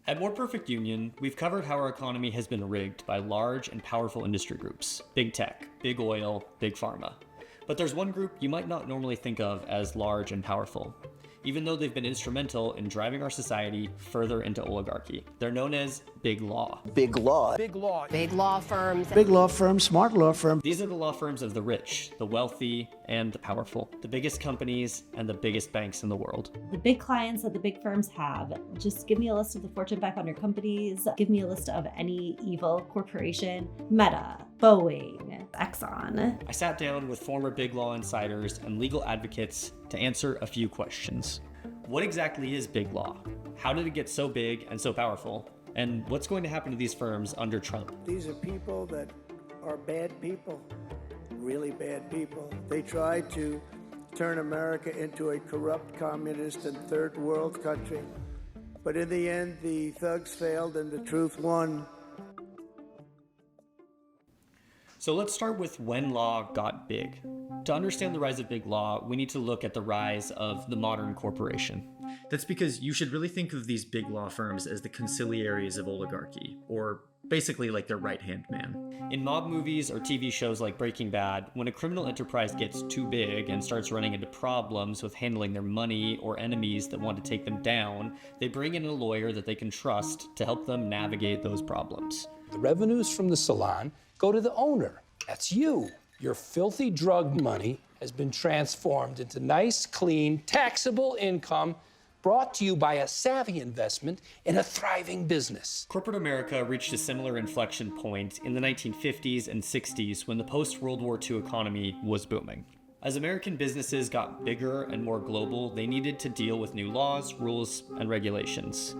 At More Perfect Union, we've covered how our economy has been rigged by large and powerful industry groups, big tech, big oil, big pharma. But there's one group you might not normally think of as large and powerful, even though they've been instrumental in driving our society further into oligarchy. They're known as big law. Big law. Big law. Big law firms. Big law firms, smart law firms. These are the law firms of the rich, the wealthy, and the powerful, the biggest companies and the biggest banks in the world. The big clients that the big firms have. Just give me a list of the Fortune 500 companies. Give me a list of any evil corporation. Meta, Boeing, Exxon. I sat down with former big law insiders and legal advocates to answer a few questions. What exactly is big law? How did it get so big and so powerful? And what's going to happen to these firms under Trump? These are people that are bad people, really bad people. They tried to turn America into a corrupt, communist, and third world country. But in the end, the thugs failed and the truth won. So let's start with when law got big. To understand the rise of big law, we need to look at the rise of the modern corporation. That's because you should really think of these big law firms as the conciliaries of oligarchy, or basically like their right-hand man. In mob movies or TV shows like Breaking Bad, when a criminal enterprise gets too big and starts running into problems with handling their money or enemies that want to take them down, they bring in a lawyer that they can trust to help them navigate those problems. The revenues from the salon go to the owner. That's you. Your filthy drug money has been transformed into nice, clean, taxable income brought to you by a savvy investment in a thriving business. Corporate America reached a similar inflection point in the 1950s and 60s when the post-World War II economy was booming. As American businesses got bigger and more global, they needed to deal with new laws, rules, and regulations.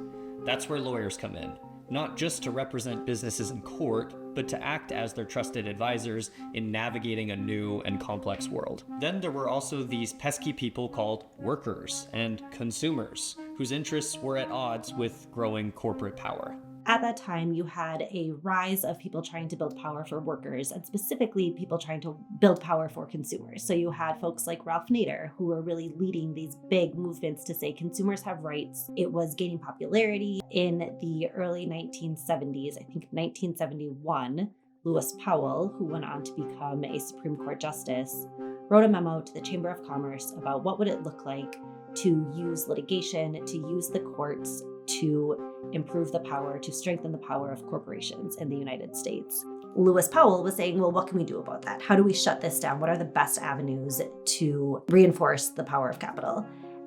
That's where lawyers come in. Not just to represent businesses in court, but to act as their trusted advisors in navigating a new and complex world. Then there were also these pesky people called workers and consumers, whose interests were at odds with growing corporate power. At that time, you had a rise of people trying to build power for workers, and specifically people trying to build power for consumers. So you had folks like Ralph Nader, who were really leading these big movements to say consumers have rights. It was gaining popularity. In the early 1970s, I think 1971, Lewis Powell, who went on to become a Supreme Court justice, wrote a memo to the Chamber of Commerce about what would it look like to use litigation, to use the courts to improve the power, to strengthen the power of corporations in the United States. Lewis Powell was saying, well, what can we do about that? How do we shut this down? What are the best avenues to reinforce the power of capital?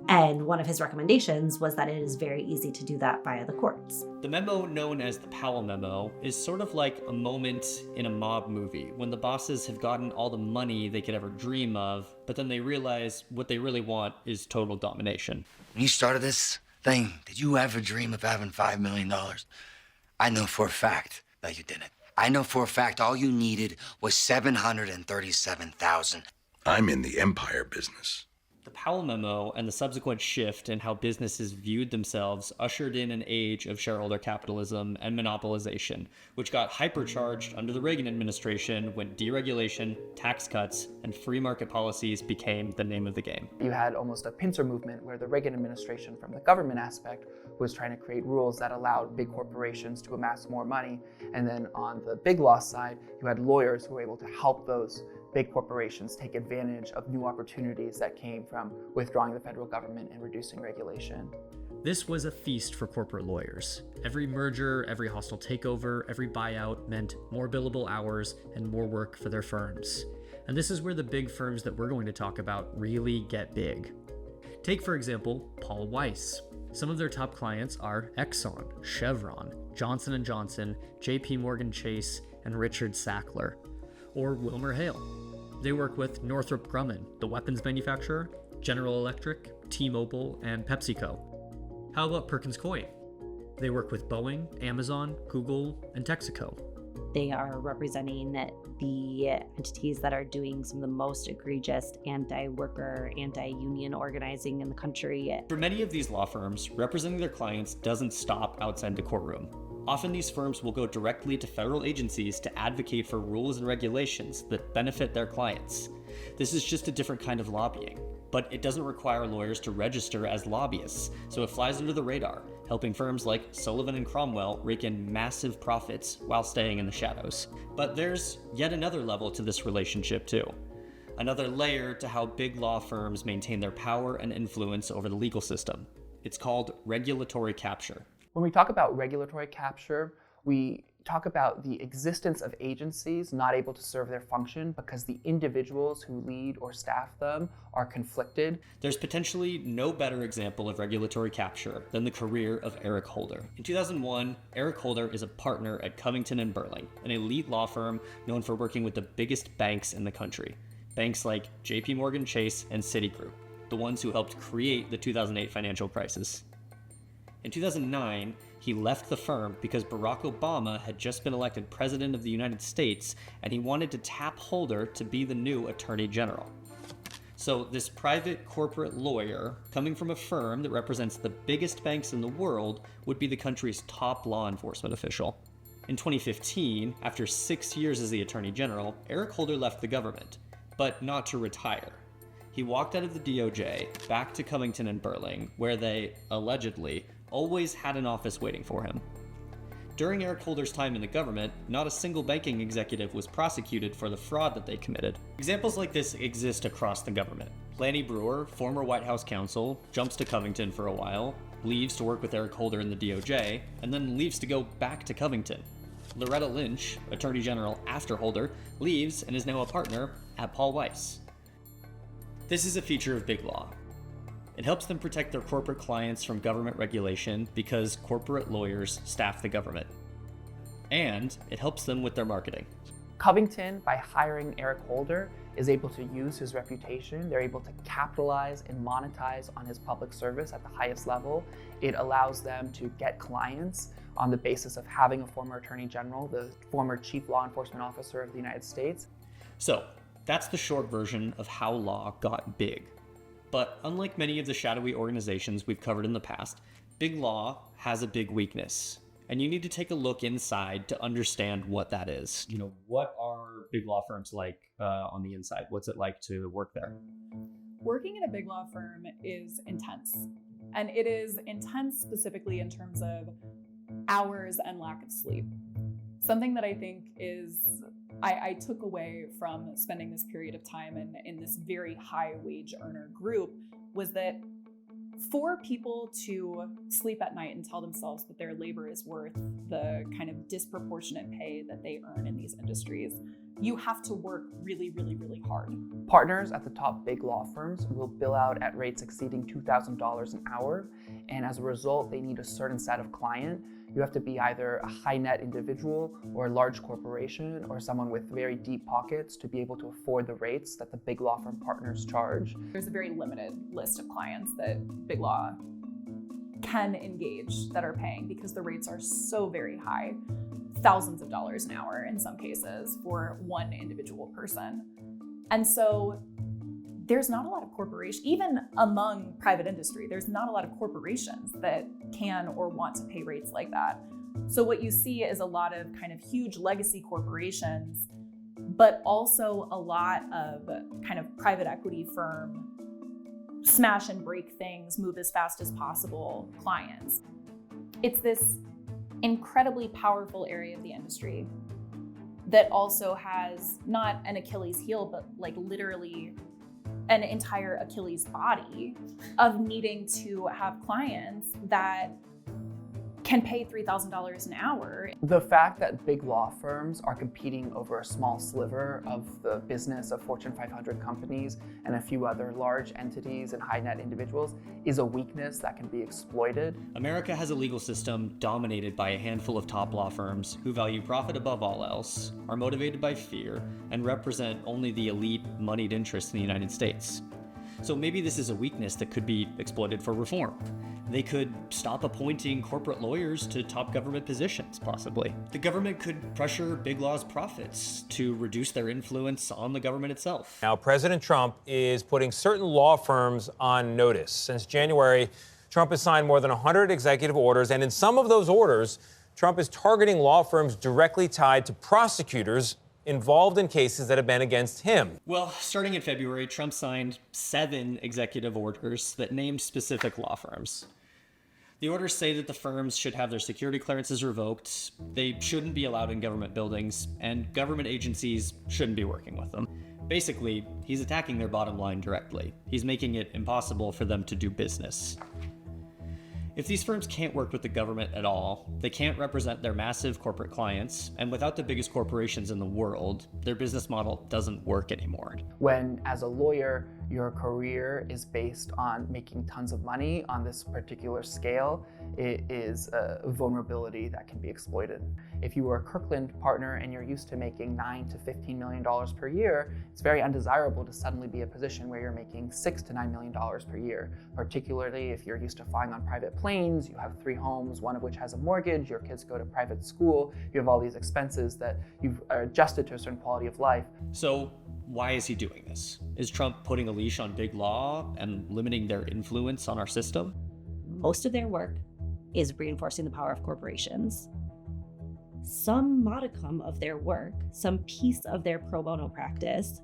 And one of his recommendations was that it is very easy to do that via the courts. The memo, known as the Powell Memo, is sort of like a moment in a mob movie when the bosses have gotten all the money they could ever dream of, but then they realize what they really want is total domination. When you started this thing, did you ever dream of having $5 million? I know for a fact that you didn't. I know for a fact all you needed was $737,000. I'm in the empire business. The Powell Memo and the subsequent shift in how businesses viewed themselves ushered in an age of shareholder capitalism and monopolization, which got hypercharged under the Reagan administration when deregulation, tax cuts, and free market policies became the name of the game. You had almost a pincer movement where the Reagan administration, from the government aspect, was trying to create rules that allowed big corporations to amass more money. And then on the big law side, you had lawyers who were able to help those big corporations take advantage of new opportunities that came from withdrawing the federal government and reducing regulation. This was a feast for corporate lawyers. Every merger, every hostile takeover, every buyout meant more billable hours and more work for their firms. And this is where the big firms that we're going to talk about really get big. Take, for example, Paul Weiss. Some of their top clients are Exxon, Chevron, Johnson & Johnson, JP Morgan Chase, and Richard Sackler. Or Wilmer Hale. They work with Northrop Grumman, the weapons manufacturer, General Electric, T-Mobile, and PepsiCo. How about Perkins Coie? They work with Boeing, Amazon, Google, and Texaco. They are representing the entities that are doing some of the most egregious anti-worker, anti-union organizing in the country. For many of these law firms, representing their clients doesn't stop outside the courtroom. Often these firms will go directly to federal agencies to advocate for rules and regulations that benefit their clients. This is just a different kind of lobbying, but it doesn't require lawyers to register as lobbyists, so it flies under the radar, helping firms like Sullivan and Cromwell rake in massive profits while staying in the shadows. But there's yet another level to this relationship too. Another layer to how big law firms maintain their power and influence over the legal system. It's called regulatory capture. When we talk about regulatory capture, we talk about the existence of agencies not able to serve their function because the individuals who lead or staff them are conflicted. There's potentially no better example of regulatory capture than the career of Eric Holder. In 2001, Eric Holder is a partner at Covington & Burling, an elite law firm known for working with the biggest banks in the country. Banks like JP Morgan Chase and Citigroup, the ones who helped create the 2008 financial crisis. In 2009, he left the firm because Barack Obama had just been elected president of the United States, and he wanted to tap Holder to be the new attorney general. So this private corporate lawyer, coming from a firm that represents the biggest banks in the world, would be the country's top law enforcement official. In 2015, after 6 years as the attorney general, Eric Holder left the government, but not to retire. He walked out of the DOJ back to Covington & Burling, where they, allegedly, always had an office waiting for him. During Eric Holder's time in the government, not a single banking executive was prosecuted for the fraud that they committed. Examples like this exist across the government. Lanny Brewer, former White House counsel, jumps to Covington for a while, leaves to work with Eric Holder in the DOJ, and then leaves to go back to Covington. Loretta Lynch, attorney general after Holder, leaves and is now a partner at Paul Weiss. This is a feature of big law. It helps them protect their corporate clients from government regulation because corporate lawyers staff the government. And it helps them with their marketing. Covington, by hiring Eric Holder, is able to use his reputation. They're able to capitalize and monetize on his public service at the highest level. It allows them to get clients on the basis of having a former attorney general, the former chief law enforcement officer of the United States. So, that's the short version of how law got big. But unlike many of the shadowy organizations we've covered in the past, big law has a big weakness. And you need to take a look inside to understand what that is. You know, what are big law firms like on the inside? What's it like to work there? Working in a big law firm is intense. And it is intense specifically in terms of hours and lack of sleep. Something that I think is, I took away from spending this period of time in this very high wage earner group was that for people to sleep at night and tell themselves that their labor is worth the kind of disproportionate pay that they earn in these industries, you have to work really, really, really hard. Partners at the top big law firms will bill out at rates exceeding $2,000 an hour, and as a result, they need a certain set of client. You have to be either a high net individual or a large corporation or someone with very deep pockets to be able to afford the rates that the big law firm partners charge. There's a very limited list of clients that big law can engage that are paying because the rates are so very high, thousands of dollars an hour in some cases for one individual person. And so there's not a lot of corporations, even among private industry, there's not a lot of corporations that can or want to pay rates like that. So what you see is a lot of kind of huge legacy corporations, but also a lot of kind of private equity firm, smash and break things, move as fast as possible clients. It's this incredibly powerful area of the industry that also has not an Achilles heel, but like literally an entire Achilles body of needing to have clients that can pay $3,000 an hour. The fact that big law firms are competing over a small sliver of the business of Fortune 500 companies and a few other large entities and high net individuals is a weakness that can be exploited. America has a legal system dominated by a handful of top law firms who value profit above all else, are motivated by fear, and represent only the elite, moneyed interests in the United States. So maybe this is a weakness that could be exploited for reform. They could stop appointing corporate lawyers to top government positions, possibly. The government could pressure big law's profits to reduce their influence on the government itself. Now, President Trump is putting certain law firms on notice. Since January, Trump has signed more than 100 executive orders, and in some of those orders, Trump is targeting law firms directly tied to prosecutors involved in cases that have been against him. Well, starting in February, Trump signed 7 executive orders that named specific law firms. The orders say that the firms should have their security clearances revoked, they shouldn't be allowed in government buildings, and government agencies shouldn't be working with them. Basically, he's attacking their bottom line directly. He's making it impossible for them to do business. If these firms can't work with the government at all, they can't represent their massive corporate clients, and without the biggest corporations in the world, their business model doesn't work anymore. When, as a lawyer, your career is based on making tons of money on this particular scale, it is a vulnerability that can be exploited. If you were a Kirkland partner and you're used to making $9 to $15 million per year, it's very undesirable to suddenly be in a position where you're making $6 to $9 million per year, particularly if you're used to flying on private planes, you have 3 homes, one of which has a mortgage, your kids go to private school, you have all these expenses that you've adjusted to a certain quality of life. So why is he doing this? Is Trump putting a leash on big law and limiting their influence on our system? Most of their work is reinforcing the power of corporations. Some modicum of their work, some piece of their pro bono practice,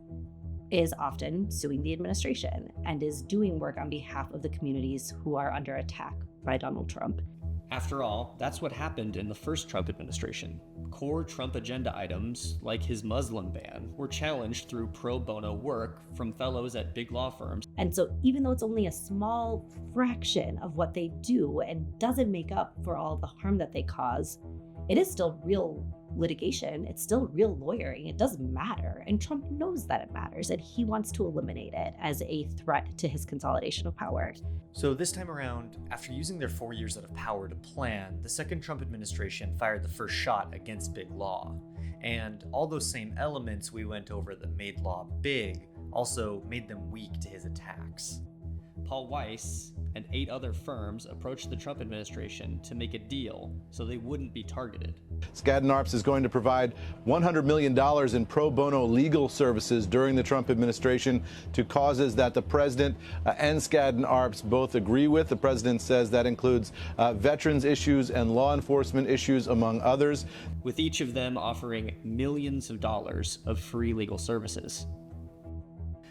is often suing the administration and is doing work on behalf of the communities who are under attack by Donald Trump. After all, that's what happened in the first Trump administration. Core Trump agenda items, like his Muslim ban, were challenged through pro bono work from fellows at big law firms. And so even though it's only a small fraction of what they do and doesn't make up for all the harm that they cause, it is still real litigation. It's still real lawyering. It does matter. And Trump knows that it matters, and he wants to eliminate it as a threat to his consolidation of power. So this time around, after using their 4 years out of power to plan, the second Trump administration fired the first shot against big law. And all those same elements we went over that made law big also made them weak to his attacks. Paul Weiss and 8 other firms approached the Trump administration to make a deal so they wouldn't be targeted. Skadden Arps is going to provide $100 million in pro bono legal services during the Trump administration to causes that the president and Skadden Arps both agree with. The president says that includes veterans issues and law enforcement issues, among others. With each of them offering millions of dollars of free legal services.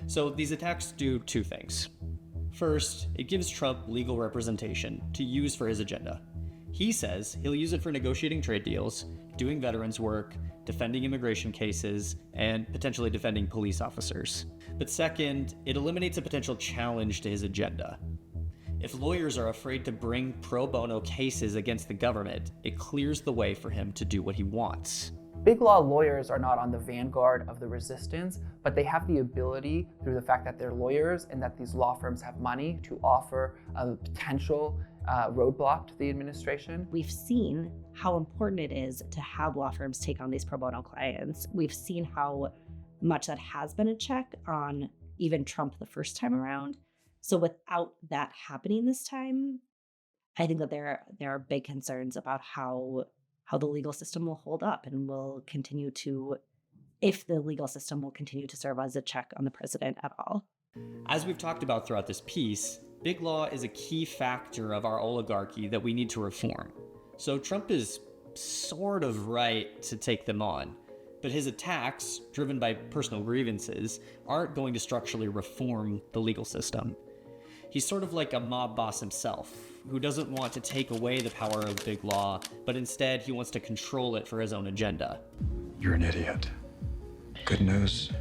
So these attacks do 2 things. First, it gives Trump legal representation to use for his agenda. He says he'll use it for negotiating trade deals, doing veterans work, defending immigration cases, and potentially defending police officers. But second, it eliminates a potential challenge to his agenda. If lawyers are afraid to bring pro bono cases against the government, it clears the way for him to do what he wants. Big law lawyers are not on the vanguard of the resistance, but they have the ability, through the fact that they're lawyers and that these law firms have money, to offer a potential roadblock to the administration. We've seen how important it is to have law firms take on these pro bono clients. We've seen how much that has been a check on even Trump the first time around. So without that happening this time, I think that there are big concerns about how the legal system will hold up and will continue to, if the legal system will continue to serve as a check on the president at all. As we've talked about throughout this piece, big law is a key factor of our oligarchy that we need to reform. So Trump is sort of right to take them on, but his attacks, driven by personal grievances, aren't going to structurally reform the legal system. He's sort of like a mob boss himself, who doesn't want to take away the power of big law, but instead he wants to control it for his own agenda. You're an idiot. Good news,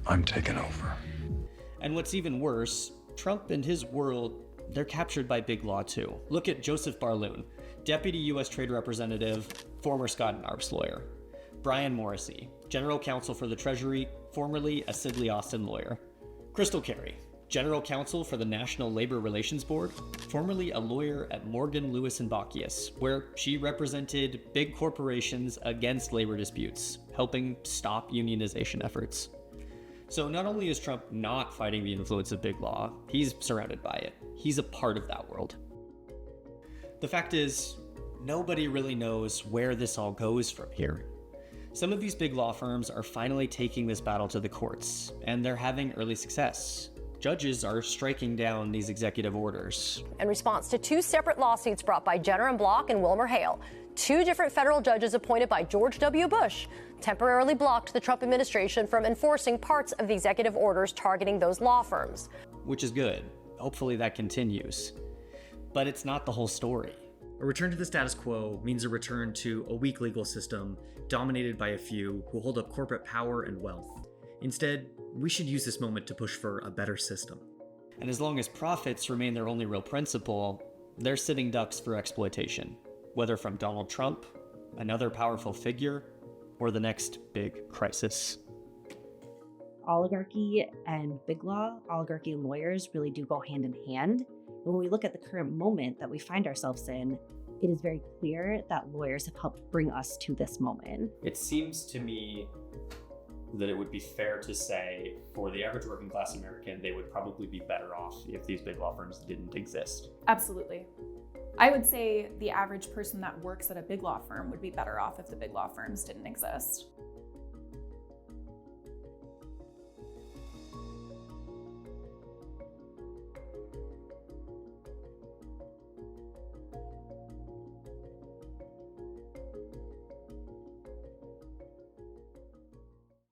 I'm taking over. And what's even worse, Trump and his world, they're captured by big law too. Look at Joseph Barloon, Deputy U.S. Trade Representative, former Skadden Arps lawyer. Brian Morrissey, General Counsel for the Treasury, formerly a Sidley Austin lawyer. Crystal Carey, General Counsel for the National Labor Relations Board, formerly a lawyer at Morgan, Lewis & Bockius, where she represented big corporations against labor disputes, helping stop unionization efforts. So not only is Trump not fighting the influence of big law, he's surrounded by it. He's a part of that world. The fact is, nobody really knows where this all goes from here. Some of these big law firms are finally taking this battle to the courts, and they're having early success. Judges are striking down these executive orders. In response to 2 separate lawsuits brought by Jenner and Block and Wilmer Hale, 2 different federal judges appointed by George W. Bush temporarily blocked the Trump administration from enforcing parts of the executive orders targeting those law firms. Which is good. Hopefully that continues. But it's not the whole story. A return to the status quo means a return to a weak legal system dominated by a few who hold up corporate power and wealth. Instead, we should use this moment to push for a better system. And as long as profits remain their only real principle, they're sitting ducks for exploitation, whether from Donald Trump, another powerful figure, or the next big crisis. Oligarchy and big law, oligarchy and lawyers really do go hand in hand. When we look at the current moment that we find ourselves in, it is very clear that lawyers have helped bring us to this moment. It seems to me that it would be fair to say for the average working class American, they would probably be better off if these big law firms didn't exist. Absolutely. I would say the average person that works at a big law firm would be better off if the big law firms didn't exist.